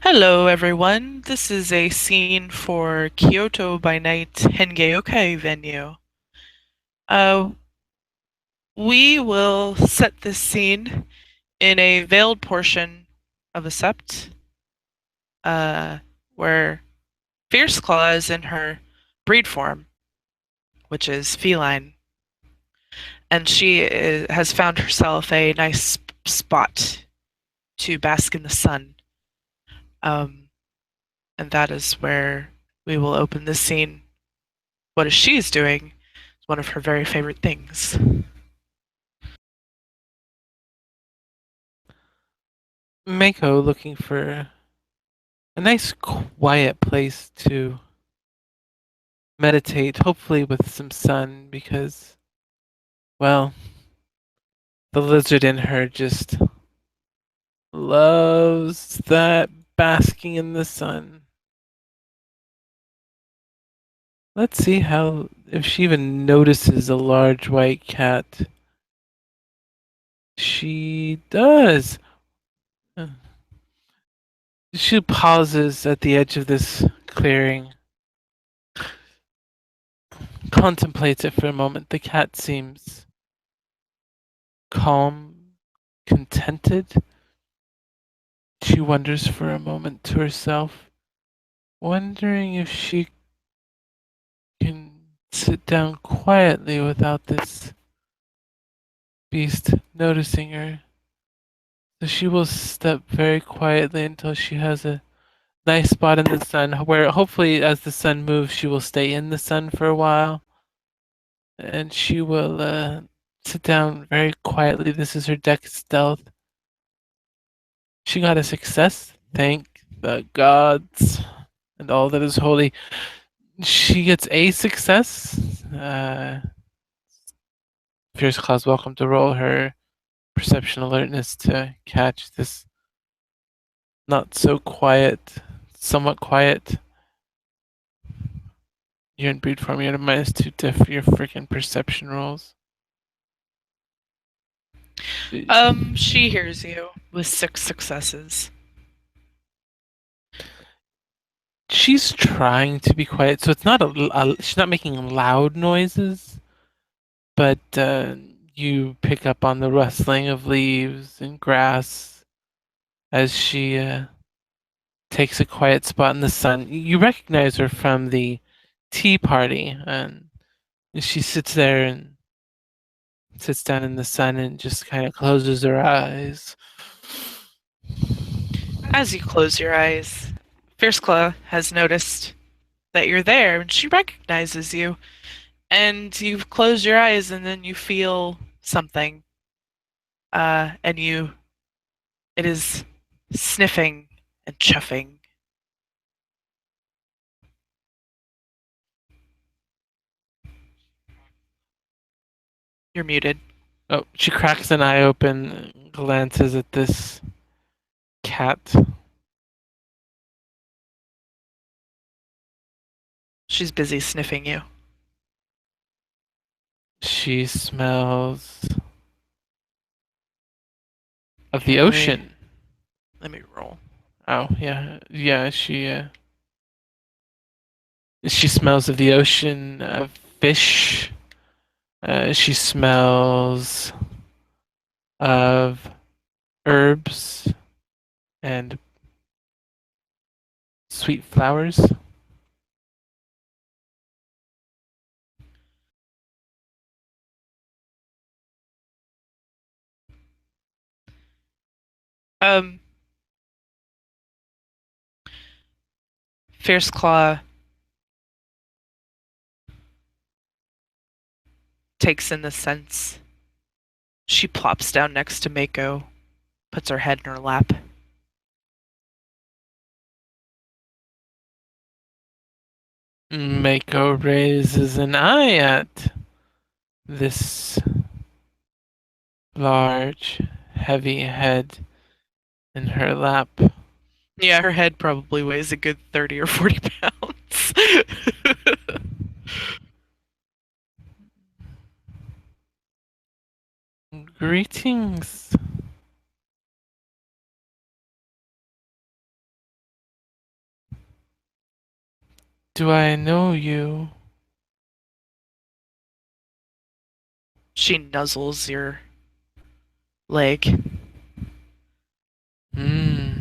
Hello, everyone. This is a scene for Kyoto by Night Hengeyokai venue. Uh, we will set this scene in a veiled portion of a sept, uh, where Fierce Claw is in her breed form, which is feline, and has found herself a nice spot to bask in the sun. Um, and that is where we will open this scene. What is she's doing is one of her very favorite things. Mako looking for a nice quiet place to meditate, hopefully with some sun, because, well, the lizard in her just loves that basking in the sun. Let's see how, if she even notices a large white cat. She does. She pauses at the edge of this clearing, contemplates it for a moment. The cat seems calm, contented. She wonders for a moment to herself, wondering if she can sit down quietly without this beast noticing her. So she will step very quietly until she has a nice spot in the sun where hopefully as the sun moves she will stay in the sun for a while, and she will sit down very quietly. This is her deck stealth. She got a success, thank the gods and all that is holy. She gets a success. Fierce Claw's welcome to roll her perception alertness to catch this not so quiet, somewhat quiet. You're in breed form. You're at a -2 diff for your freaking perception rolls. She hears you with 6 successes. She's trying to be quiet, so it's not she's not making loud noises, but you pick up on the rustling of leaves and grass as she takes a quiet spot in the sun. You recognize her from the tea party, and she sits there and sits down in the sun and just kind of closes her eyes. As you close your eyes, Fierce Claw has noticed that you're there and she recognizes you. And you close your eyes and then you feel something. And it is sniffing and chuffing. You're muted. Oh, she cracks an eye open, glances at this cat. She's busy sniffing you. She smells of the Here, ocean. let me roll. Oh, yeah. Yeah, she smells of the ocean, of fish. She smells of herbs and sweet flowers. Um, Fierce Claw takes in the scents. She plops down next to Mako, puts her head in her lap. Mako raises an eye at this large, heavy head in her lap. Yeah, her head probably weighs a good 30 or 40 pounds. Greetings. Do I know you? She nuzzles your leg. Hmm.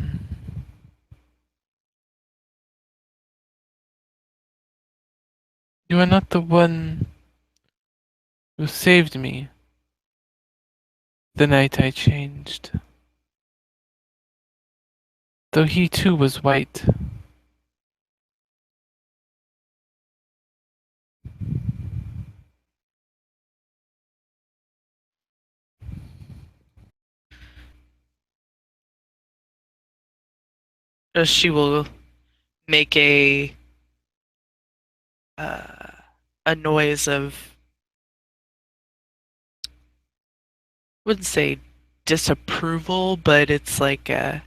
You are not the one who saved me the night I changed. Though he too was white. She will make uh, a noise of, wouldn't say disapproval, but it's like a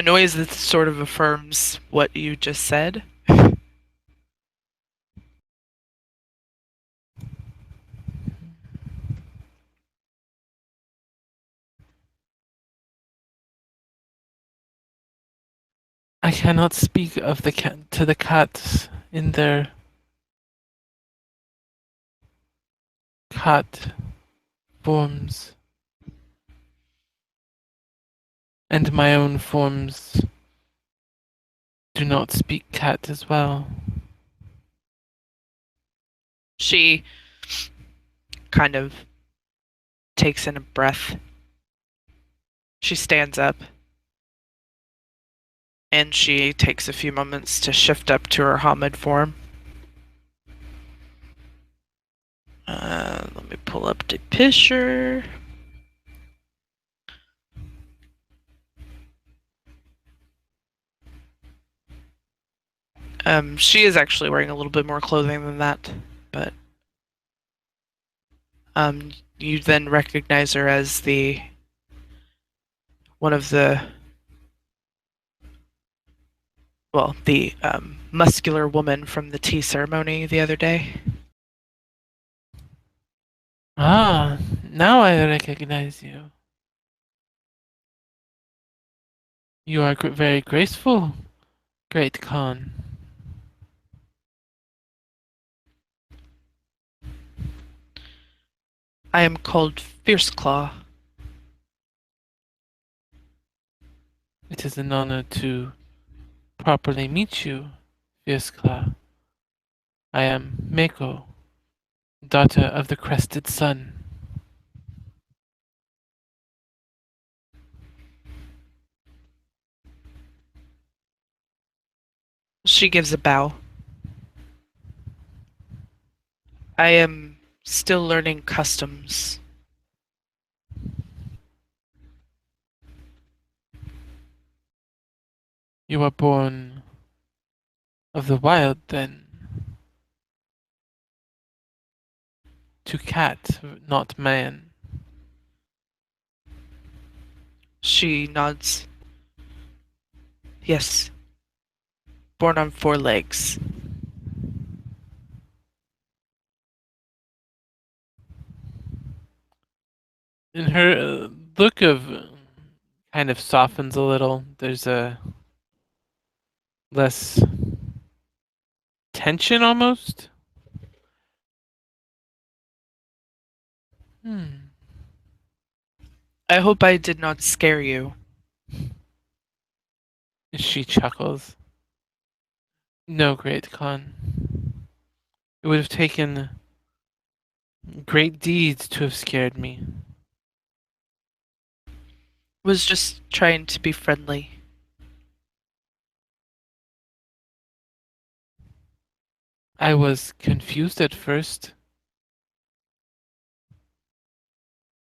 noise that sort of affirms what you just said. I cannot speak of the cat to the cats in their cat forms, and my own forms do not speak cat as well. She kind of takes in a breath. She stands up and she takes a few moments to shift up to her Hamid form. Let me pull up the picture. She is actually wearing a little bit more clothing than that, but you then recognize her as the one of the the muscular woman from the tea ceremony the other day. Ah, now I recognize you. You are very graceful, great Khan. I am called Fierce Claw. It is an honor to properly meet you, Fierce Claw. I am Meiko, daughter of the Crested Sun. She gives a bow. I am still learning customs. You are born of the wild, then. To cat, not man. She nods. Yes, born on four legs. And her look of kind of softens a little. There's a less tension almost. Hmm. I hope I did not scare you. She chuckles. No, Great Khan. It would have taken great deeds to have scared me. Was just trying to be friendly. I was confused at first,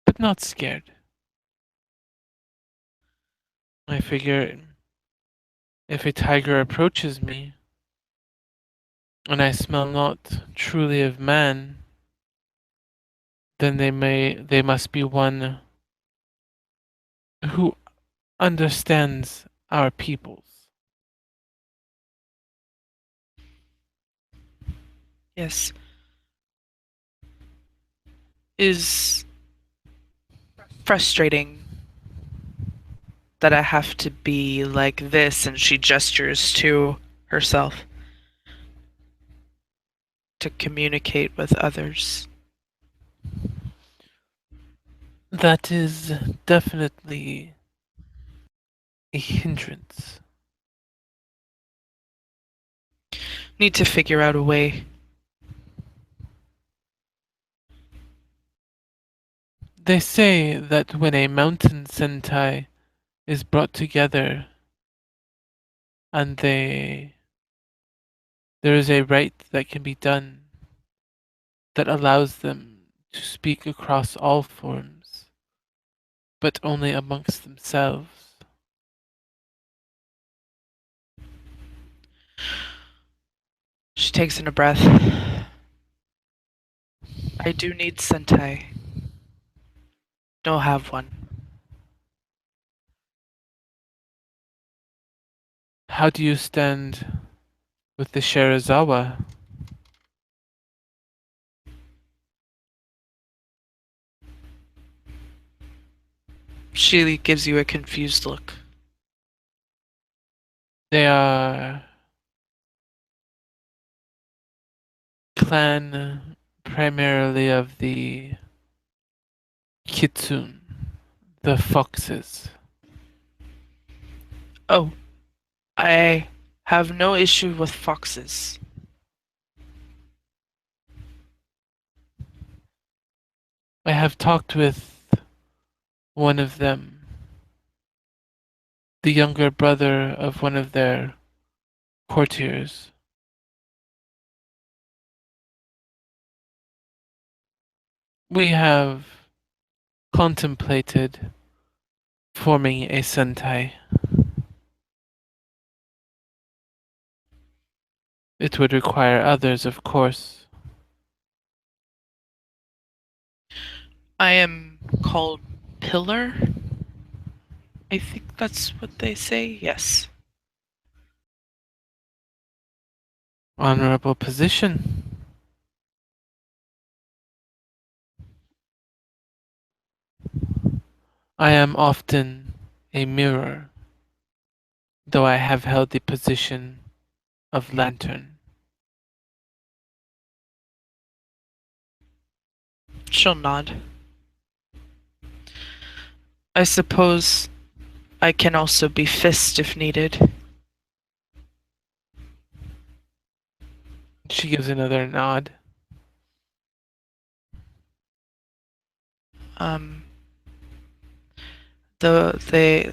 but not scared. I figure if a tiger approaches me, and I smell not truly of man, then they must be one who understands our peoples. Yes. Is frustrating that I have to be like this, and she gestures to herself to communicate with others. That is definitely a hindrance. Need to figure out a way. They say that when a mountain sentai is brought together and there is a rite that can be done that allows them to speak across all forms, but only amongst themselves. She takes in a breath. I do need Sentai. Don't have one. How do you stand with the Shirazawa? She gives you a confused look. They are clan primarily of the Kitsune, the foxes. Oh, I have no issue with foxes. I have talked with one of them, the younger brother of one of their courtiers. We have contemplated forming a Sentai. It would require others, of course. I am called Pillar. I think that's what they say. Yes. Honorable position. I am often a mirror, though I have held the position of lantern. She'll nod. I suppose I can also be fist if needed. She gives another nod. Um, they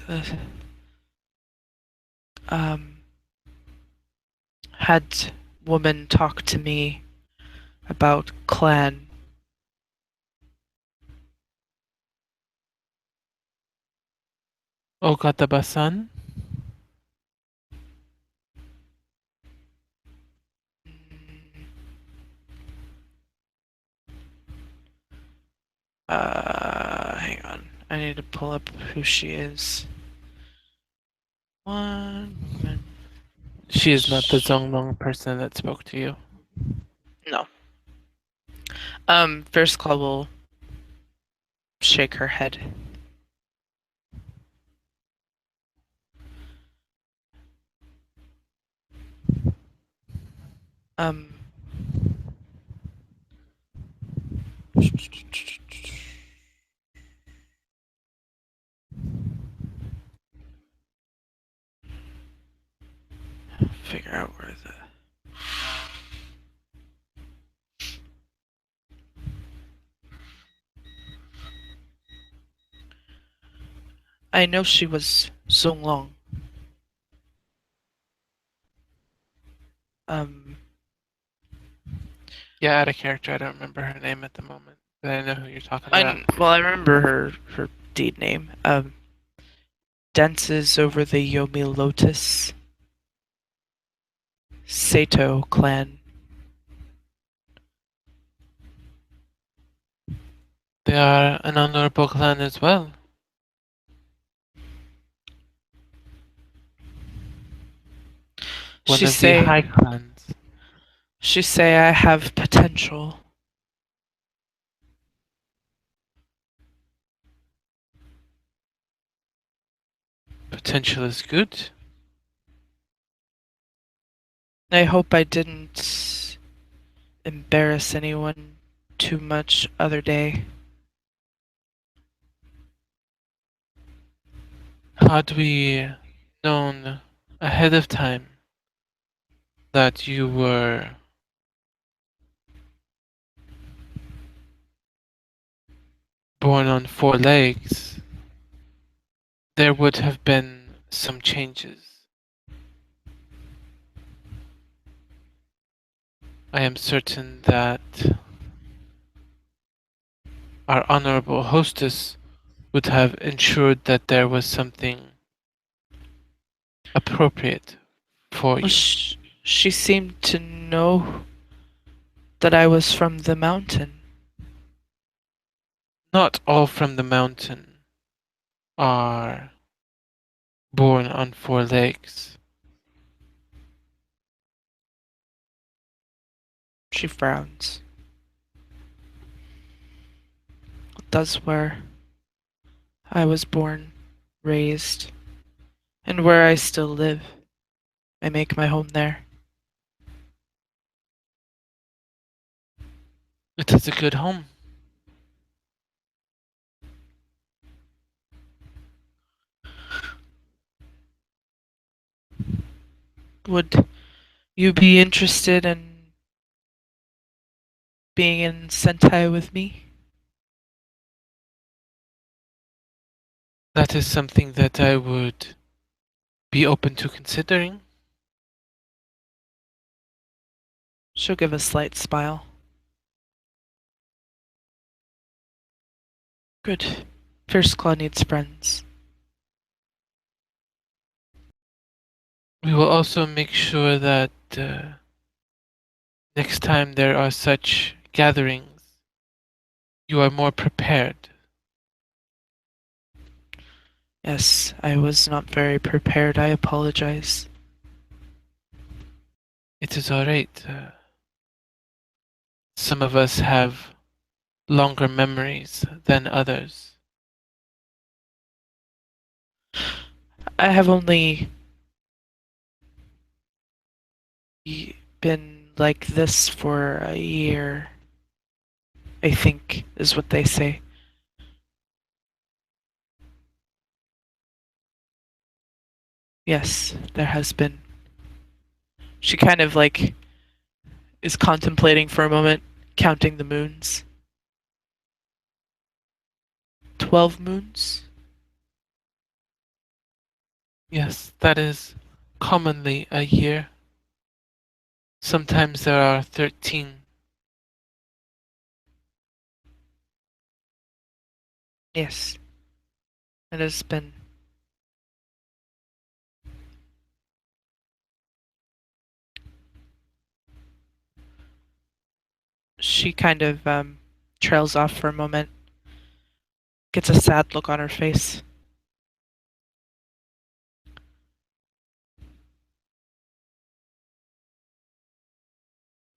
um had woman talk to me about clan. Okataba-san? Hang on. I need to pull up who she is. One moment. She is not the Zonglong person that spoke to you. No. First Claw will shake her head. Um, figure out where the. I know she was Zonglong. Um, Yeah, out of character. I don't remember her name at the moment, but I know who you're talking about. I remember her deed name. Dances over the Yomi Lotus. Sato clan. They are an honorable clan as well. One She of the say high clans. she say I have potential. Potential is good. I hope I didn't embarrass anyone too much other day. Had we known ahead of time that you were born on four legs, there would have been some changes. I am certain that our honorable hostess would have ensured that there was something appropriate for Well, you. she seemed to know that I was from the mountain. Not all from the mountain are born on four legs. She frowns. That's where I was born, raised, and where I still live. I make my home there. It is a good home. Would you be interested in being in Sentai with me? That is something that I would be open to considering. She'll give a slight smile. Good. Fierce Claw needs friends. We will also make sure that next time there are such gatherings, you are more prepared. Yes, I was not very prepared. I apologize. It is alright. Some of us have longer memories than others. I have only been like this for a year, I think, is what they say. Yes, there has been. She kind of like is contemplating for a moment, counting the moons. 12 moons? Yes, that is commonly a year. Sometimes there are 13. Yes, it has been. She kind of trails off for a moment, gets a sad look on her face.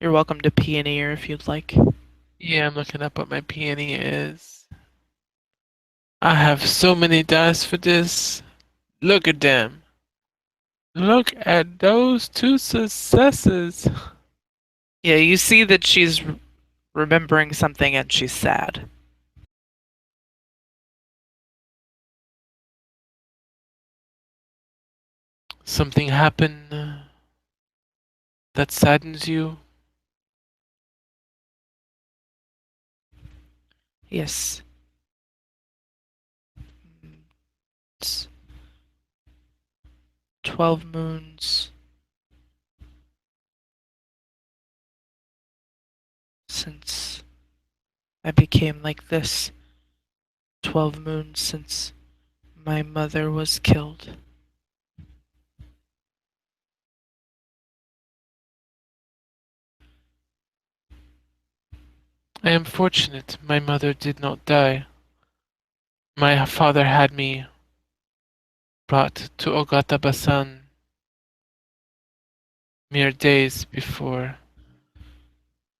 You're welcome to pee in a ear if you'd like. Yeah, I'm looking up what my peony is. I have so many dice for this. Look at them. Look at those two successes. Yeah, you see that she's remembering something and she's sad. Something happened that saddens you. Yes. It's 12 moons since I became like this. 12 moons since my mother was killed. I am fortunate my mother did not die. My father had me brought to Ogata-basan mere days before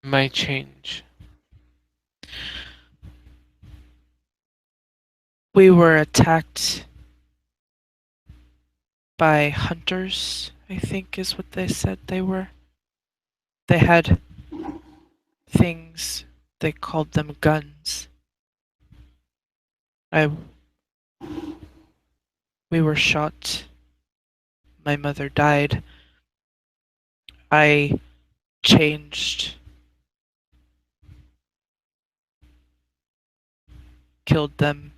my change. We were attacked by hunters, I think is what they said they were. They had things, they called them guns. I We were shot. My mother died. I changed, killed them,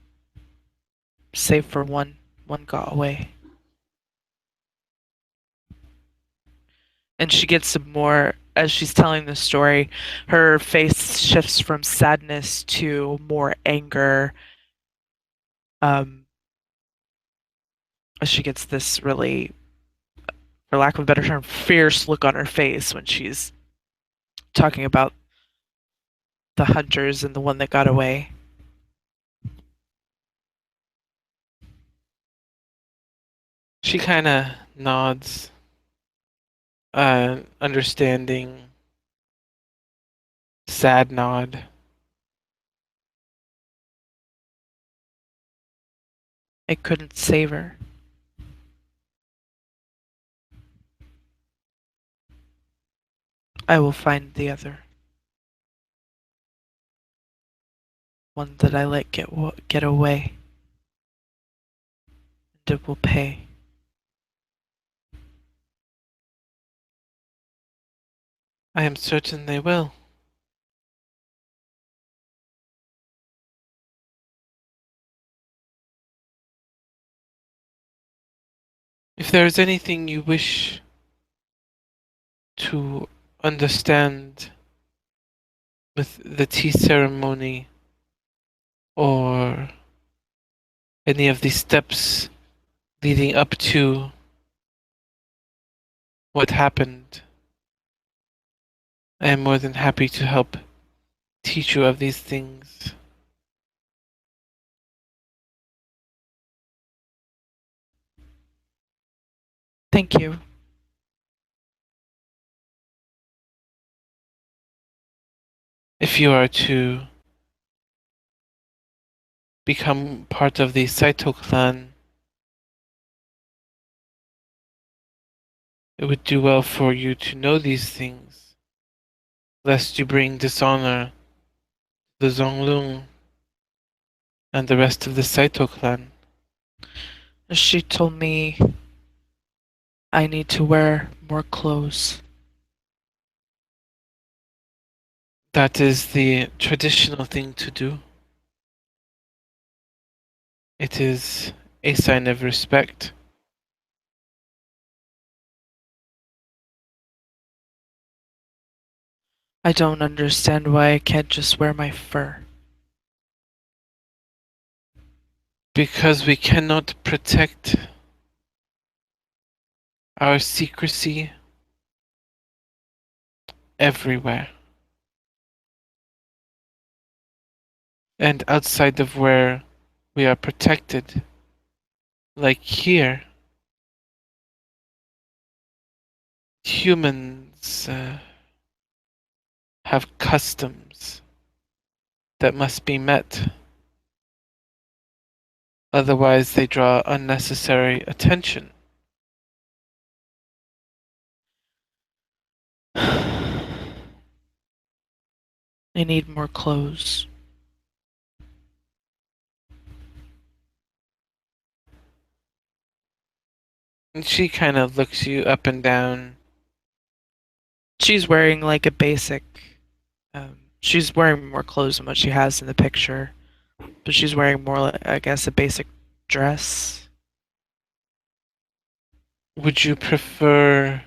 save for one. One got away. And she gets some more, as she's telling the story, her face shifts from sadness to more anger. Um, she gets this really, for lack of a better term, fierce look on her face when she's talking about the hunters and the one that got away. She kind of nods, understanding, sad nod. I couldn't save her. I will find the other one that I let get away, and it will pay. I am certain they will. If there is anything you wish to understand with the tea ceremony or any of the steps leading up to what happened, I am more than happy to help teach you of these things. Thank you. If you are to become part of the Saito clan, it would do well for you to know these things, lest you bring dishonor to the Zonglung and the rest of the Saito clan. She told me I need to wear more clothes. That is the traditional thing to do. It is a sign of respect. I don't understand why I can't just wear my fur. Because we cannot protect our secrecy everywhere. And outside of where we are protected, like here, humans have customs that must be met. Otherwise, they draw unnecessary attention. I need more clothes. And she kind of looks you up and down. She's wearing like a basic. She's wearing more clothes than what she has in the picture, but she's wearing more, like, I guess, a basic dress. Would you prefer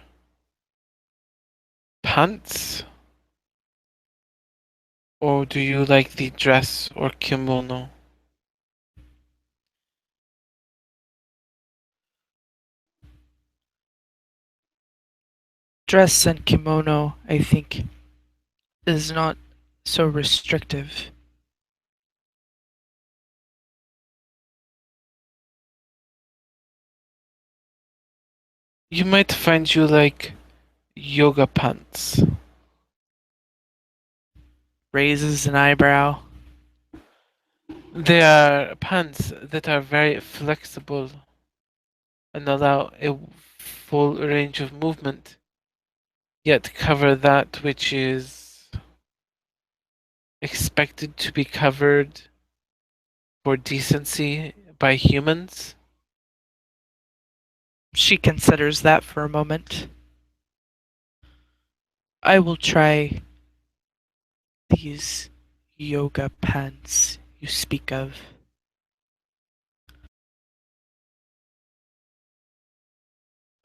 pants? Or do you like the dress or kimono? Dress and kimono, I think, is not so restrictive. You might find you like yoga pants. Raises an eyebrow. They are pants that are very flexible and allow a full range of movement yet cover that which is expected to be covered for decency by humans? She considers that for a moment. I will try these yoga pants you speak of.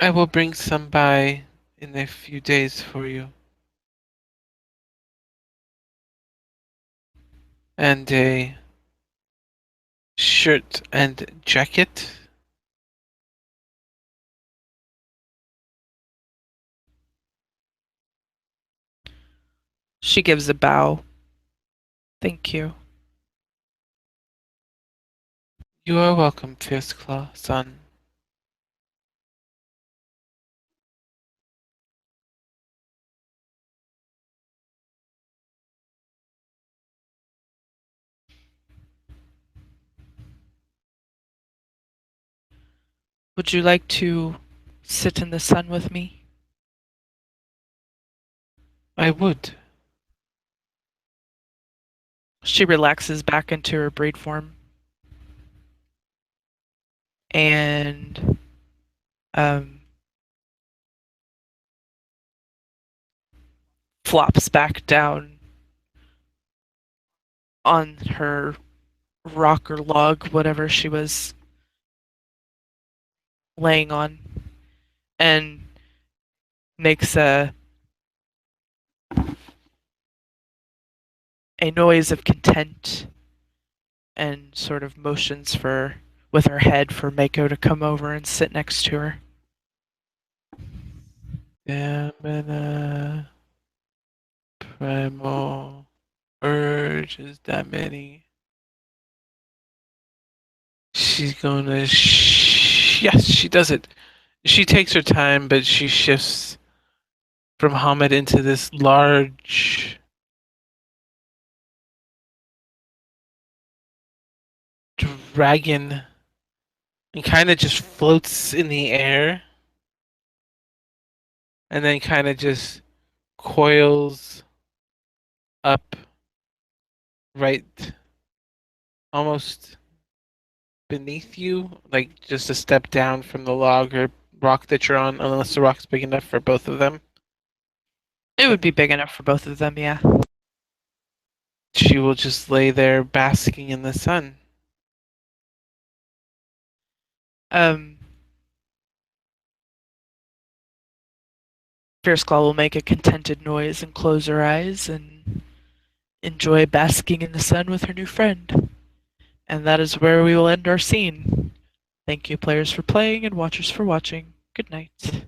I will bring some by in a few days for you. And a shirt and jacket. She gives a bow. Thank you. You are welcome, Fierce Claw, son. Would you like to sit in the sun with me? I would. She relaxes back into her braid form and um, flops back down on her rock or log, whatever she was laying on, and makes a noise of content and sort of motions for with her head for Mako to come over and sit next to her. Stamina. Primal urges that many. She's gonna. Yes, she does it. She takes her time, but she shifts from Hamid into this large dragon and kind of just floats in the air and then kind of just coils up right almost beneath you, like just a step down from the log or rock that you're on, unless the rock's big enough for both of them. It would be big enough for both of them, yeah. She will just lay there basking in the sun. Um, Fierce Claw will make a contented noise and close her eyes and enjoy basking in the sun with her new friend. And that is where we will end our scene. Thank you, players, for playing and watchers for watching. Good night.